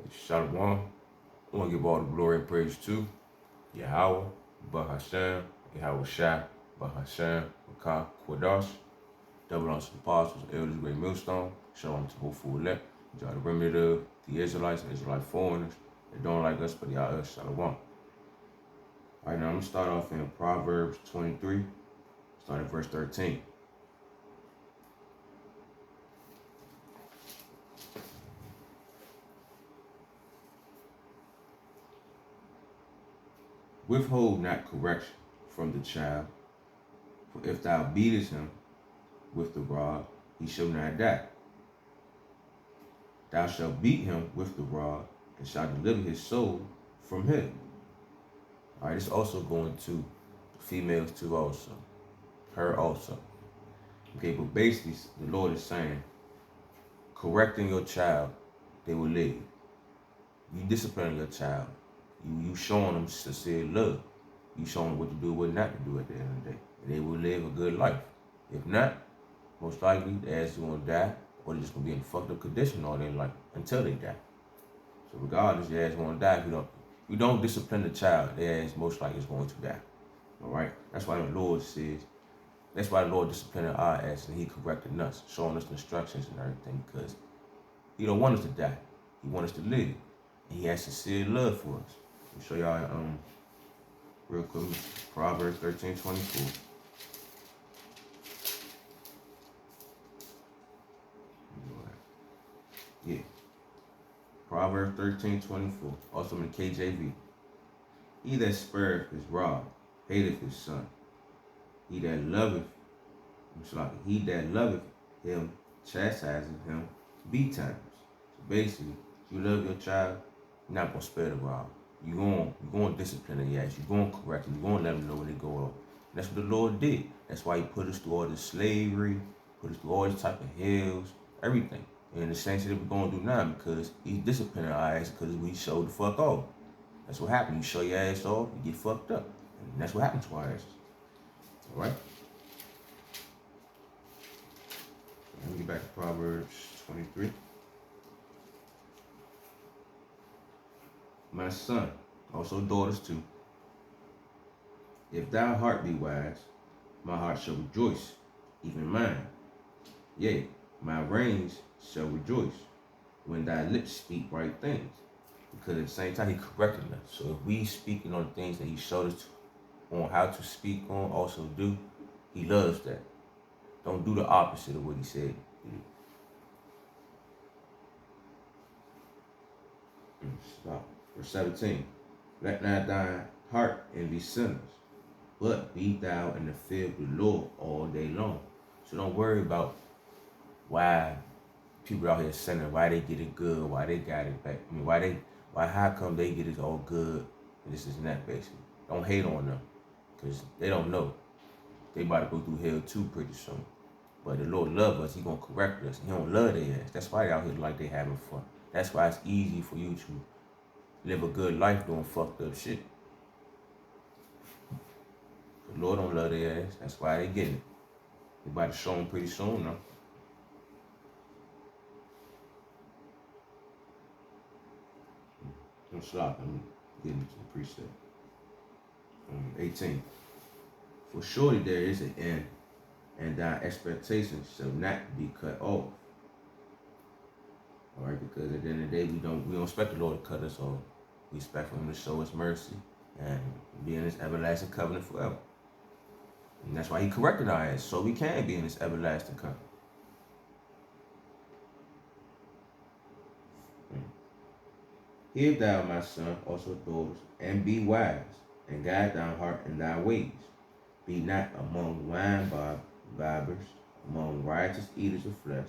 Shalom. I want to give all the glory and praise to Yahweh, Bahashem, Yahweh Shah, Bahashem, Makah, Quadash, double honors to the apostles, elders, great millstone, shalom to both full elect, y'all the remnant of the Israelites and Israelite foreigners that don't like us, but y'all us, shalom. All right, now I'm going to start off in Proverbs 23, starting at verse 13. Withhold not correction from the child, for if thou beatest him with the rod, he shall not die. Thou shalt beat him with the rod, and shalt deliver his soul from him. All right, it's also going to females too also. Her also. Okay, but basically the Lord is saying, correcting your child, they will live. You disciplining your child. You showing them sincere love. You showing them what to do, what not to do at the end of the day. And they will live a good life. If not, most likely their ass is gonna die, or they're just gonna be in a fucked up condition all their life until they die. So regardless, their ass gonna die if you don't discipline the child, their ass most likely is going to die. Alright? That's why the Lord says, that's why the Lord disciplined our ass and He corrected us, showing us the instructions and everything, because He don't want us to die. He wants us to live. And He has sincere love for us. Let me show y'all real quick, Proverbs 13:24. Yeah. Proverbs 13:24. Also in the KJV. He that spareth his rod hateth his son. He that loveth him chastiseth him betimes. So basically, if you love your child, you're not gonna spare the rod. You're gonna discipline their ass. You're gonna correct them. You're gonna let them know when they go off. That's what the Lord did. That's why He put us through all this slavery, put us through all this type of hells, everything. And the same shit that we're gonna do now, because He's disciplining our ass because we showed the fuck off. That's what happened. You show your ass off, you get fucked up. And that's what happened to our asses. Alright? Let me get back to Proverbs 23. My son, also daughters too, if thy heart be wise, my heart shall rejoice, even mine. Yea, my reins shall rejoice when thy lips speak right things. Because at the same time, He corrected us. So if we speaking on the things that He showed us on how to speak on, also do, He loves that. Don't do the opposite of what He said. Stop. Verse 17. Let not thine heart envy sinners, but be thou in the fear of the Lord all day long. So don't worry about why people out here sinning, why they get it good, why they got it back. I mean, how come they get it all good and this is that, basically. Don't hate on them, because they don't know. They about to go through hell too pretty soon. But the Lord loves us. He gonna correct us. He don't love their ass. That's why they out here like they having fun. That's why it's easy for you to live a good life doing fucked up shit. The Lord don't love their ass. That's why they getting it. They about to show them pretty soon now. Don't stop. Let me get into the precept. 18. For surely there is an end, and thy expectations shall not be cut off. All right, because at the end of the day, we don't expect the Lord to cut us off. We expect for Him to show us mercy and be in His everlasting covenant forever. And that's why He corrected our ass, so we can be in His everlasting covenant. Hear thou, my son, also daughters, and be wise, and guide thy heart in thy ways. Be not among wine bibbers, among riotous eaters of flesh.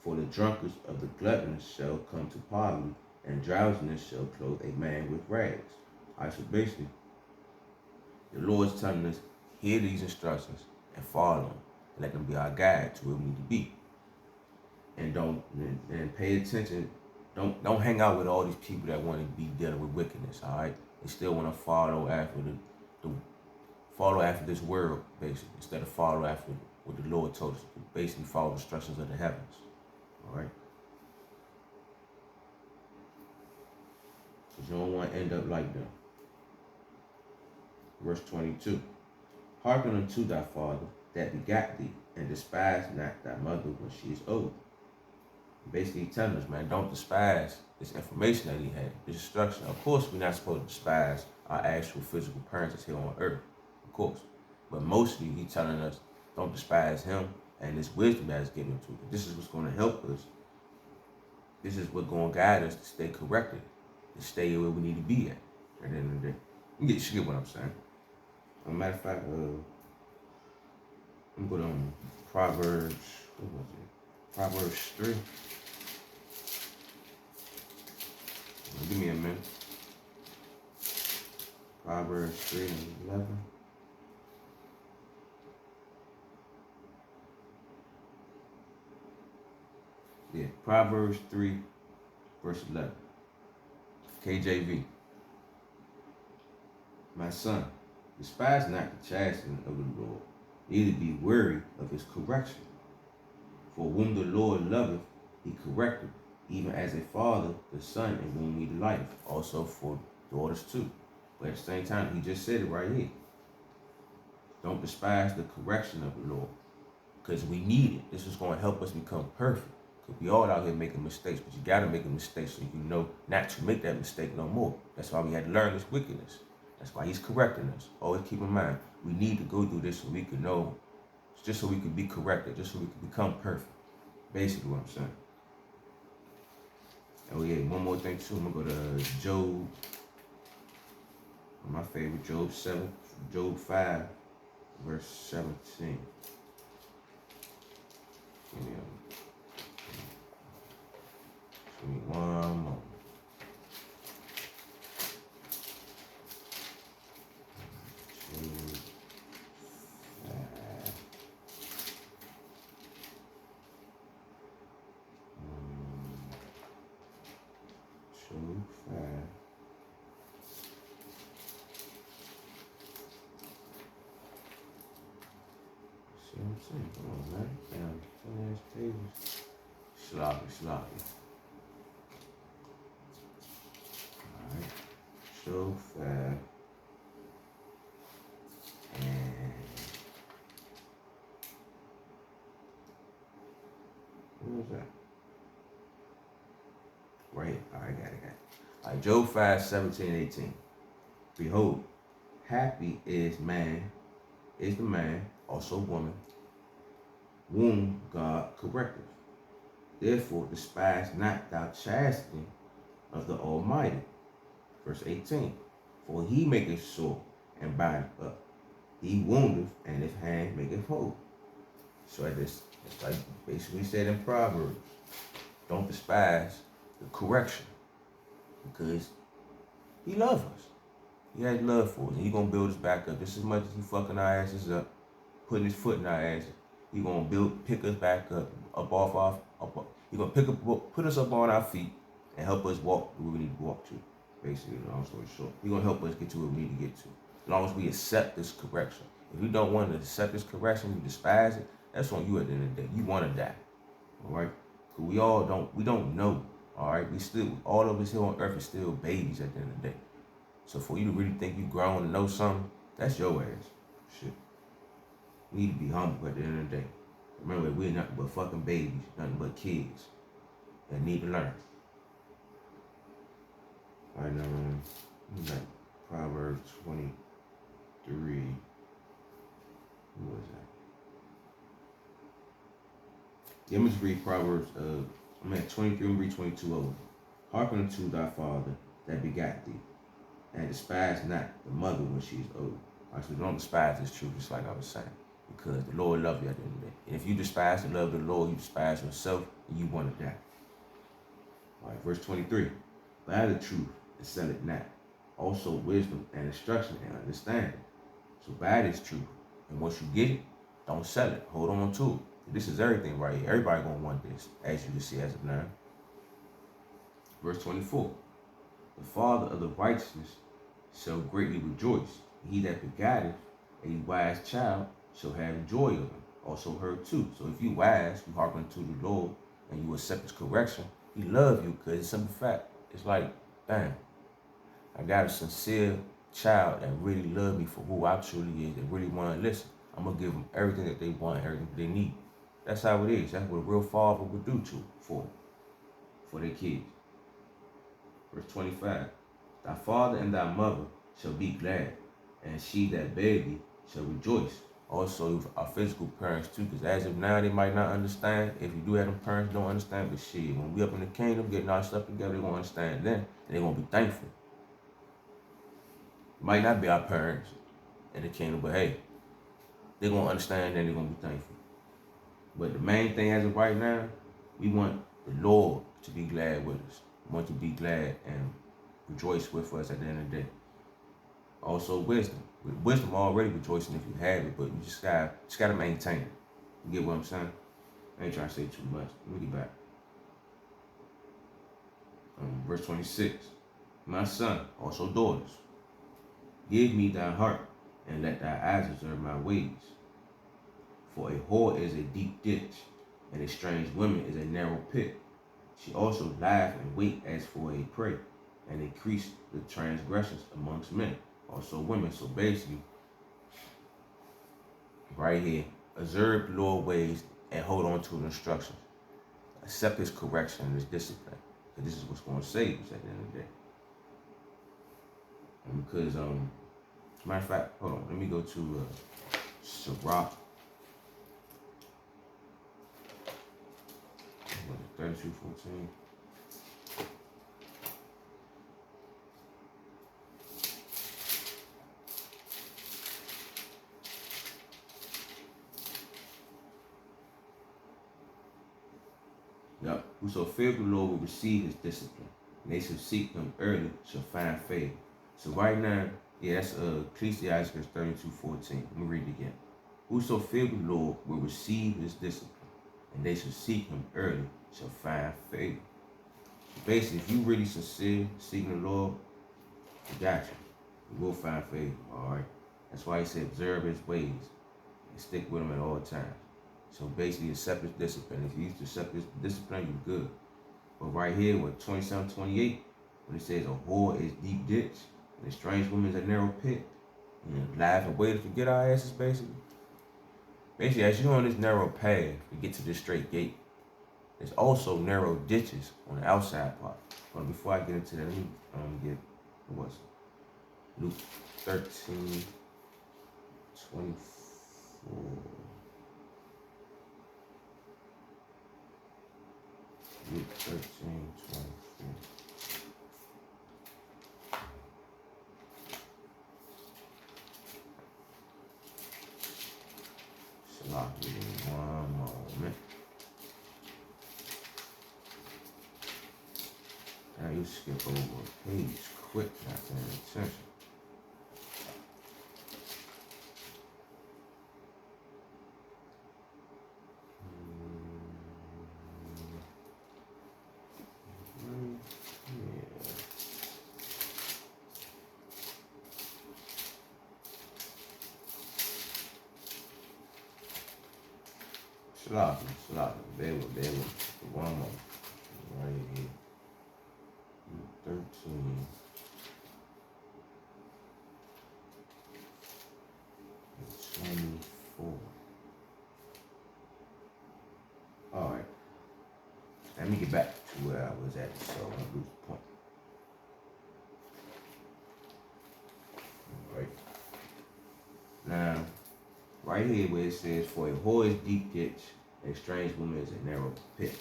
For the drunkards of the gluttonous shall come to poverty, and drowsiness shall clothe a man with rags. All right, so basically, the Lord's telling us, hear these instructions and follow them. Let them be our guide to where we need to be. And pay attention. Don't hang out with all these people that want to be dealing with wickedness. All right, they still want to follow after this world, basically, instead of follow after what the Lord told us to do. Basically, follow the instructions of the heavens. All right. Because you don't want to end up like them. Verse 22. Hearken unto thy father that begat thee, and despise not thy mother when she is old. Basically telling us, man, don't despise this information that he had, this instruction. Of course, we're not supposed to despise our actual physical parents that's here on earth, of course. But mostly, he's telling us, don't despise him and this wisdom that is given to us. This is what's going to help us. This is what's going to guide us to stay corrected, to stay where we need to be at the end of the day. You get what I'm saying. As a matter of fact, I'm going on Proverbs, what was it? Proverbs 3. Give me a minute. Proverbs 3 and 11. Yeah, Proverbs 3, verse 11. KJV. My son, despise not the chastening of the Lord, neither be weary of his correction. For whom the Lord loveth, he correcteth, even as a father, the son in whom he delighteth, also for daughters too. But at the same time, he just said it right here. Don't despise the correction of the Lord, because we need it. This is going to help us become perfect. Because we all out here making mistakes, but you got to make a mistake so you know not to make that mistake no more. That's why we had to learn this wickedness. That's why he's correcting us. Always keep in mind, we need to go through this so we can know, just so we can be corrected, just so we can become perfect. Basically what I'm saying. Oh yeah, one more thing too. I'm going to go to Job. My favorite, Job 5, verse 17. Give me one more. Come on, man. Down 10 pages. Sloppy. Alright. So fast. And what was that? Right. Alright, got it. Alright, Job 5, 17 and 18. Behold, happy is the man, also woman, whom God correcteth. Therefore despise not thou chastening of the Almighty. Verse 18. For he maketh sore and bindeth up. He woundeth and his hand maketh whole. So it's like basically said in Proverbs. Don't despise the correction. Because he loves us. He has love for us. And he's going to build us back up just as much as he fucking our asses up, putting his foot in our asses. He's going to pick us back up he's going to put us up on our feet and help us walk where we need to walk to. Basically, long story short. He's going to help us get to where we need to get to. As long as we accept this correction. If you don't want to accept this correction, you despise it, that's on you at the end of the day. You want to die. All right? Because we don't know. All right? All of us here on earth is still babies at the end of the day. So for you to really think you grown and know something, that's your ass. Shit. We need to be humble at the end of the day. Remember, we're nothing but fucking babies, nothing but kids that need to learn. All right, now, like Proverbs 23. What was that? Yeah, I'm just read Proverbs. I'm at 23. I'm gonna read 22 over. Hearken unto thy father that begat thee, and despise not the mother when she is old. All right, so don't despise this truth, just like I was saying. Because the Lord loves you at the end of the day. And if you despise the love of the Lord, you despise yourself, and you want to die. All right, verse 23. Buy the truth and sell it not. Also wisdom and instruction and understanding. So buy this truth. And once you get it, don't sell it. Hold on to it. This is everything right here. Everybody going to want this, as you can see as of now. Verse 24. The father of the righteousness shall greatly rejoice. He that begotteth a wise child shall have joy of him, also her too. So if you wise, you hearken to the Lord, and you accept his correction, he love you because it's simple fact. It's like, damn, I got a sincere child that really love me for who I truly is, that really want to listen, I'm going to give them everything that they want, everything that they need. That's how it is. That's what a real father would do for their kids. Verse 25. Thy father and thy mother shall be glad, and she that bare thee shall rejoice. Also, our physical parents too, because as of now, they might not understand. If you do have them parents, don't understand, but shit, when we up in the kingdom, getting our stuff together, they're going to understand then, and they're going to be thankful. Might not be our parents in the kingdom, but hey, they're going to understand and they're going to be thankful. But the main thing as of right now, we want the Lord to be glad with us. We want to be glad and rejoice with us at the end of the day. Also wisdom. With wisdom already rejoicing if you have it, but you just gotta maintain it. You get what I'm saying? I ain't trying to say too much. Let me get back. Verse 26. My son, also daughters, give me thy heart, and let thy eyes observe my ways. For a whore is a deep ditch, and a strange woman is a narrow pit. She also lieth in wait as for a prey, and increase the transgressions amongst men, also women. So basically, right here, observe the Lord's ways and hold on to the instructions. Accept his correction and his discipline. Because this is what's going to save us at the end of the day. And because, matter of fact, hold on, let me go to Sirach. 32:14. Yep. Whoso fears the Lord will receive his discipline, and they shall seek him early shall find favor. So right now, yeah, that's Ecclesiastes 32:14. Let me read it again. Whoso fears the Lord will receive his discipline, and they shall seek him early shall find favor. So basically, if you really sincere seeking the Lord, you got you. You will find favor, all right? That's why he said observe his ways and stick with him at all times. So basically, accept his discipline. If you used to accept his discipline, you're good. But right here, with 27:28, when it says a whore is deep ditch, and a strange woman is a narrow pit, and laugh and wait to get our asses, basically. Basically, as you're on this narrow path to get to this straight gate, there's also narrow ditches on the outside part. But before I get into that, let me get, what was it? Luke 13:24. Luke 13:24. Salah, give me one moment. Now you skip over a page quick, not paying attention. Sloppy. Bear with. One more. Right here. 13. 24. Alright. Let me get back to where I was at so I don't lose the point. Alright. Now, right here where it says, for a whore is deep ditch, a strange woman is a narrow pit.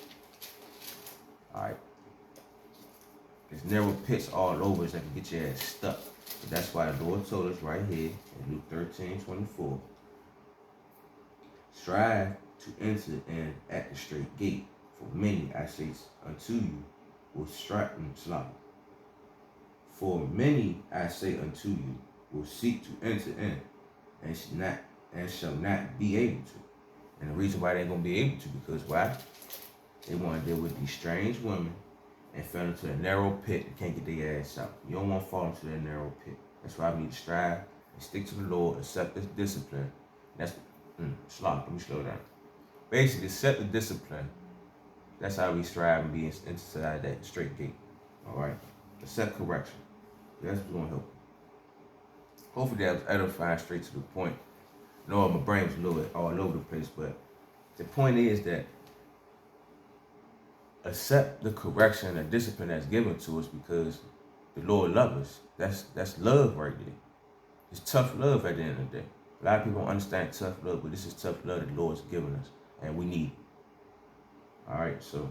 Alright. There's narrow pits all over so that can get your ass stuck. But that's why the Lord told us right here in Luke 13:24. Strive to enter in at the straight gate, for many, I say unto you, will For many, I say unto you, will seek to enter in, and shall not be able to. And the reason why they ain't gonna be able to, because why? They want to deal with these strange women and fell into a narrow pit and can't get their ass out. You don't want to fall into that narrow pit. That's why we need to strive and stick to the Lord, accept this discipline. That's let me slow down. Basically, accept the discipline. That's how we strive and be inside that straight gate. All right, accept correction. That's what's gonna help. Hopefully that was edifying, straight to the point. No, my brain was a little bit all over the place, but the point is that accept the correction and the discipline that's given to us because the Lord loves us. That's love right there. It's tough love at the end of the day. A lot of people don't understand tough love, but this is tough love that the Lord's given us, and we need it. All right, so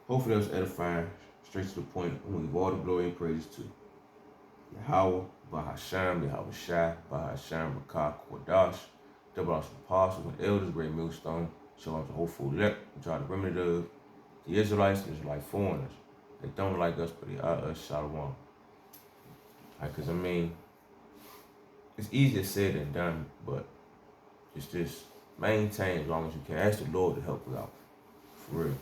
hopefully that was edifying, straight to the point. I'm gonna give all the glory and praises to Yahweh, Bahasham, Yahweh Shai, Bahasham, Rakah, Kodash, double awesome apostles and elders, great millstone, show up the hopeful elect, which are the remnant of the Israelites, the Israelite foreigners. They don't like us, but they are us, Shalom. Because, I mean, it's easier said than done, but it's just maintain as long as you can. Ask the Lord to help us out, for real.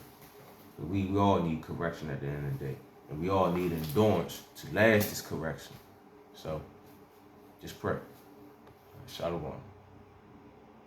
We all need correction at the end of the day. And we all need endurance to last this correction. So, just pray. Shalom.